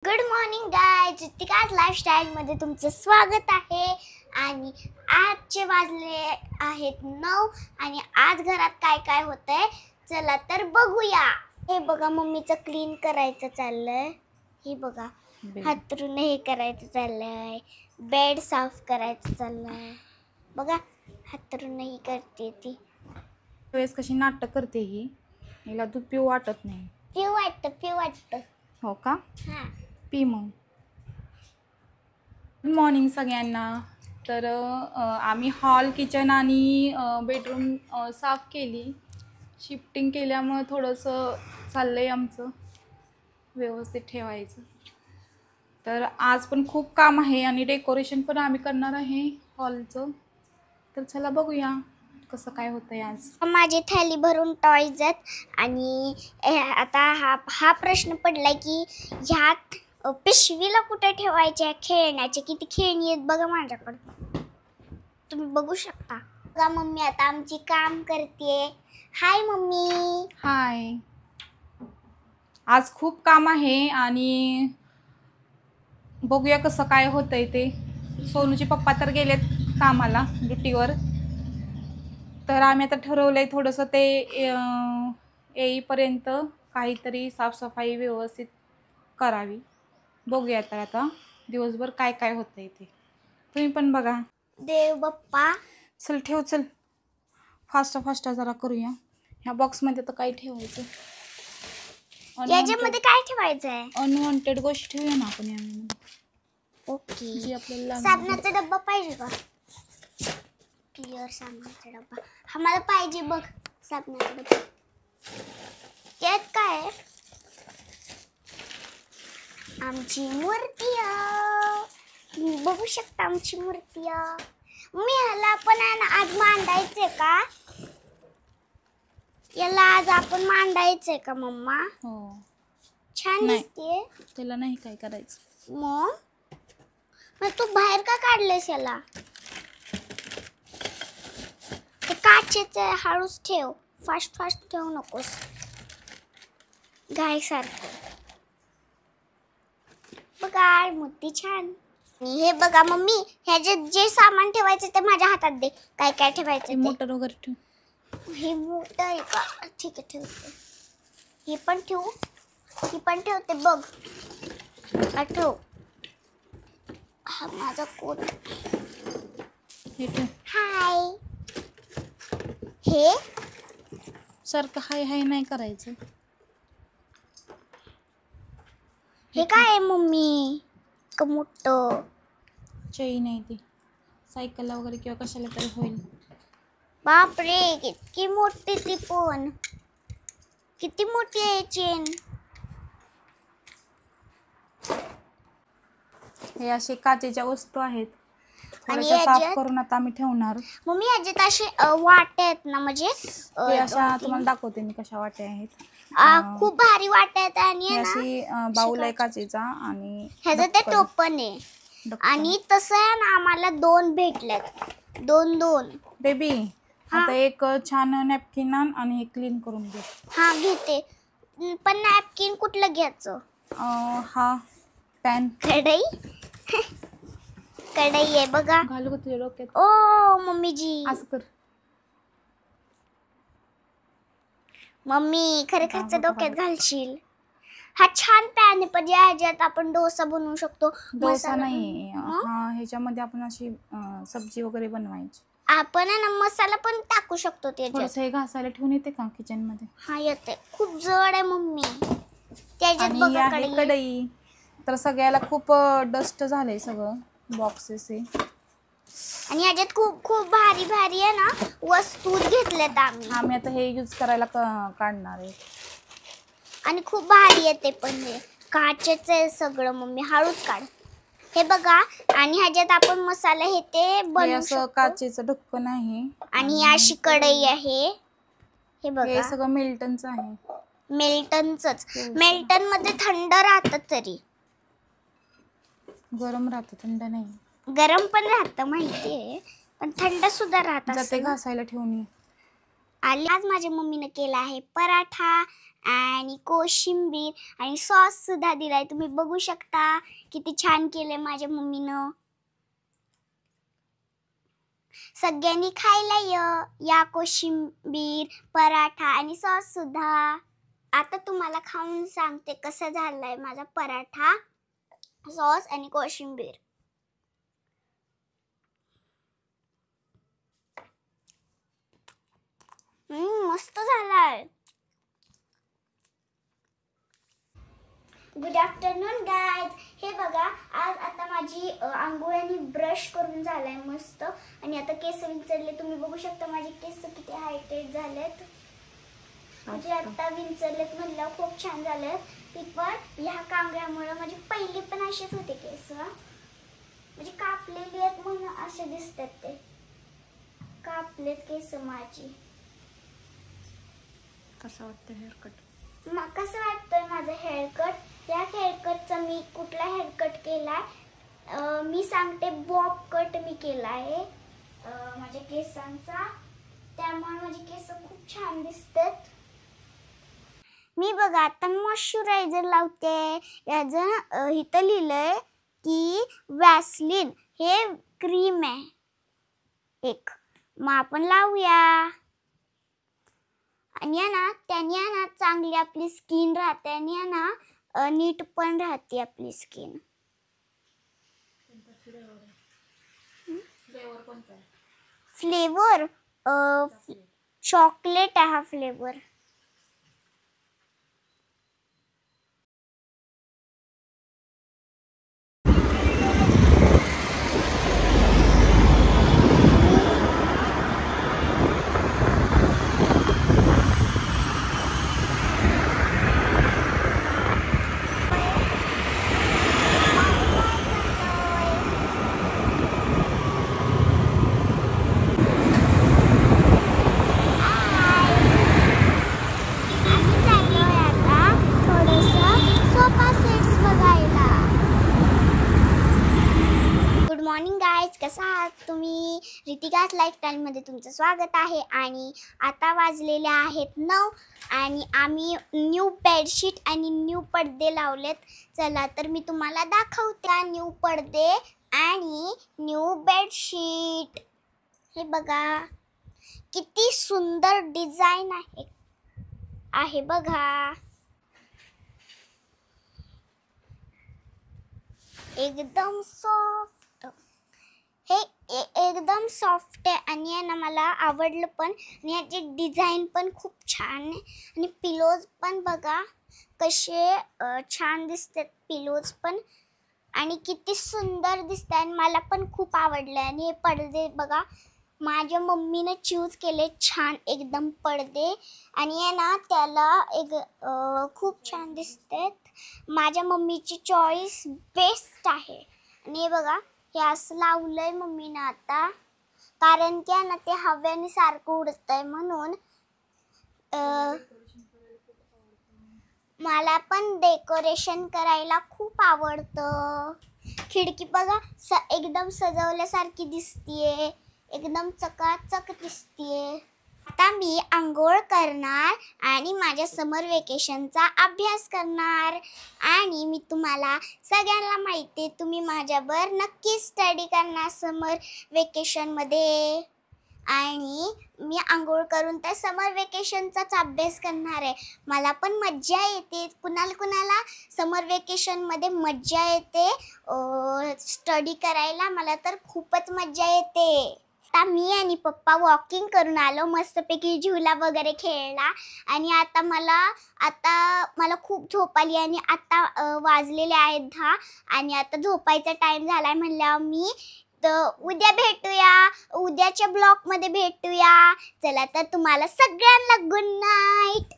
Good morning guys, ऋतिकाज lifestyle मध्ये तुमचं स्वागत आहे। आणि आजचे वाजले आहेत 9 आणि आज घरात काय काय होतंय चला तर बघूया। हे बघा मम्मीचं क्लीन करायचं चाललंय, हे बघा हातरून हे करायचं चाललंय, बेड साफ करायचं चाललंय, बघा हातरून ही करते ती। वेळेस कशी नाटक करते ही, हिला दूध पिऊ वाटत नाही। पिऊ वाटतं हो का? हां पी मग। गुड मॉर्निंग सगळ्यांना। तर आम्ही हॉल, किचन आणि बेडरूम साफ केली। शिफ्टिंग केल्यामुळे थोडंसं चाललंय आमचं व्यवस्थित ठेवायचं। तर आज पण खूप काम आहे आणि डेकोरेशन पण आम्ही करणार आहे हॉलचं। तर चला बघूया कसं काय होतंय आज। माझी थैली भरून टॉयज आहेत आणि आता हा प्रश्न पडलाय की ह्यात पिशवीला कुठे ठेवायचे खेळण्याचे। किती खेळणी आहेत बघा माझ्याकडे, तुम्ही बघू शकता। बघा मम्मी आता आमची काम करते। हाय मम्मी। हाय। आज खूप काम आहे आणि बघूया कसं काय होतंय ते। सोनूचे पप्पा तर गेलेत कामाला, ड्युटीवर। तर आम्ही आता ठरवलंय थोडंसं ते येईपर्यंत काहीतरी साफसफाई व्यवस्थित करावी। बघूया तर आता दिवसभर काय काय होतंय ते, तुम्ही पण बघा। देव बाप्पा चल ठेव, चल फास्ट जरा करूया। ह्या बॉक्समध्ये तर काय ठेवायचं, याच्यामध्ये काय ठेवायचंय? अनवॉन्टेड गोष्टी ठेवूया ना आपण यामध्ये। ओके, जी आपल्याला साबणाचा डब्बा पाहिजे का? क्लिअर साबणाचा डब्बा आम्हाला पाहिजे बघ। साबणाचा डब्बा यात काय आहे? आमची मूर्ती बघू शकता, आमची मूर्ती। मी ह्याला पण आज मांडायचंय का? याला आज आपण मांडायचंय का मम्मा? हो, छान दिसते। त्याला नाही काय करायचं। मग तू बाहेर का काढलेस याला? ते काचेचं हळूच ठेव, फास्ट ठेवू नकोस गाय सारखं। बघा मूर्ती छान। हे बघा मम्मी, ह्याचे जे सामान ठेवायचं ते माझ्या हातात दे। काय काय ठेवायचं? मोटर वगैरे ठेव। हे मोटर आहे का? ठीक आहे ठेवते। हे पण ठेवू, ही पण ठेवते बघ। ठेव। हा माझा कोट। हे ठेव। हाय। हे सारखं हाय हाय नाही करायचं। हे काय आहे मम्मी? मोठं चैन आहे ती, सायकलला वगैरे किंवा कशाला तरी होईल। बापरे, किती मोठी ती पण, किती मोठी आहे चेन। हे असे काचेच्या वस्तू आहेत, आणि थोड्याशा साफ करून आता आम्ही ठेवणार। मम्मी ह्याच्यात असे वाटे आहेत ना, म्हणजे हे अशा तुम्हाला दाखवते मी कशा वाट्या आहेत। खूप भारी वाटे आहेत। आणि हे अशी बाउल आहे काचेचा आणि ह्याचं ते टोपण आहे। आणि तसं आहे ना, आम्हाला 2 भेटल्यात, 2 बेबी। आता एक छान नॅपकिन आण आणि हे क्लीन करून घे। हा घेते, पण नॅपकिन कुठलं घ्यायचं? हा पॅन, कढई आहे बघा। घालू का तुझ्या डोक्यात? ओ मम्मी जी, असं कर मम्मी, खरंच डोक्यात घालशील? हा छान पॅन आहे, पण ह्याच्यात आपण डोसा बनवू शकतो। डोसा नाही, हा ह्याच्यामध्ये आपण अशी सब्जी वगैरे बनवायची। आपण ना मसाला पण टाकू शकतो त्याच्यात। हे घासायला ठेवून येते का किचन मध्ये? हा येते, खूप जड आहे मम्मी। त्याच्यात बघा कढई। तर सगळ्याला खूप डस्ट झालंय सगळं, बॉक्सेस हे। आणि ह्याच्यात खूप भारी आहे ना वस्तू घेतल्यात आम्ही आता हे यूज करायला काढणार आहे। आणि खूप भारी आहे ते पण, हे काचेचं आहे सगळं। मम्मी हळूच काढ, हे बघा। आणि ह्याच्यात आपण मसाला हे ते बनवू शकतो। काचेचं ढक्कन आहे आणि अशी कढई आहे, हे बघा। हे सगळं मिल्टनचं आहे। मिल्टन मध्ये थंड राहतं, तरी गरम राहतं, थंड नाही। गरम पण राहतं माहितीये, पण थंड सुद्धा राहतं। जाते घासायला ठेवून ये। आज माझ्या मम्मीनं केला आहे पराठा आणि कोशिंबीर आणि सॉस सुद्धा दिलाय. तुम्ही बघू शकता किती छान केले माझ्या मम्मीनं. सगळ्यांनी खायला या कोशिंबीर, पराठा आणि सॉस सुद्धा. आता तुम्हाला खाऊन सांगते कसं झालंय माझा पराठा, सॉस आणि कोशिंबीर. मस्त झालाय. Good afternoon guys. हे बघा, आज आता माझी आंघोळ आणि ब्रश करून झालाय मस्त. आणि आता केस विंचरले. तुम्ही बघू शकता माझे केस किती हायटेड झालेत. म्हणजे आता विंचरलेत म्हणल्यावर खूप छान झालेत. ती पण ह्या कांगऱ्यामुळे माझी पहिली पण असेच होते केस, म्हणजे कापलेली आहेत म्हणून असे दिसतात. ते कापलेत केस माझी. कसं वाटतं हेअरकट? कसं वाटतंय माझं हेअरकट? या हेअरकटचा मी कुठला हेअरकट केलाय? मी सांगते, बॉब कट मी केलाय माझ्या केसांचा. त्यामुळे माझे केस खूप छान दिसतात. मी बघा आता मॉइश्चरायझर लावते. याचं इथं लिहिलंय की वॅसलीन हे क्रीम आहे एक. मग आपण लावूया. आणि त्याने चांगली आपली स्किन राहते आणि नीट पण राहते आपली स्किन. फ्लेवर चॉकलेट आहे हा फ्लेवर. कसा आहात तुम्ही? रितिकाज लाईफस्टाईलमध्ये तुमचं स्वागत आहे. आणि आता वाजलेले आहेत 9 आणि आम्ही न्यू बेडशीट आणि न्यू पडदे लावलेत. चला तर मी तुम्हाला दाखवते न्यू पडदे आणि न्यू बेडशीट. हे बघा किती सुंदर डिझाईन आहे बघा. एकदम सॉफ्ट. हे एकदम सॉफ्ट आहे आणि मला आवडलं पण. आणि याची डिझाईन पण खूप छान आहे. आणि पिलोज पण बघा कसे छान दिसतात पिलोज पण. आणि किती सुंदर दिसत आहे. मला पण खूप आवडले. आणि हे पडदे बघा माझ्या मम्मीने चूज केले छान एकदम पडदे. आणि त्याला खूप छान दिसतात. माझ्या मम्मीची चॉईस बेस्ट आहे. आणि हे बघा हे असं लावलंय मम्मीनं आता, कारण की ते हवेने सारखं उडतंय म्हणून. मला पण डेकोरेशन करायला खूप आवडतं. खिडकी बघा एकदम सजवल्यासारखी दिसतीये, एकदम चकाचक दिसतीये. आता मी आंघोळ करणार आणि माझ्या समर वेकेशनचा अभ्यास करणार. आणि मी तुम्हाला सगळ्यांना माहिती आहे तुम्ही माझ्यावर नक्की स्टडी करणार समर वेकेशनमध्ये. आणि मी आंघोळ करून तर समर वेकेशनचाच अभ्यास करणार आहे. मला पण मज्जा येते. कुणाला समर वेकेशनमध्ये मज्जा येते स्टडी करायला. मला तर खूपच मज्जा येते. आता मी आणि पप्पा वॉकिंग करून आलो, मस्तपैकी झुला वगैरे खेळला. आणि आता मला खूप झोप आली. आणि आता वाजलेले आहेत 10 आणि आता झोपायचा टाइम झालाय म्हणल्यावर मी तर उद्या भेटूया, उद्याच्या ब्लॉगमध्ये भेटूया. चला तर तुम्हाला सगळ्यांना गुड नाईट.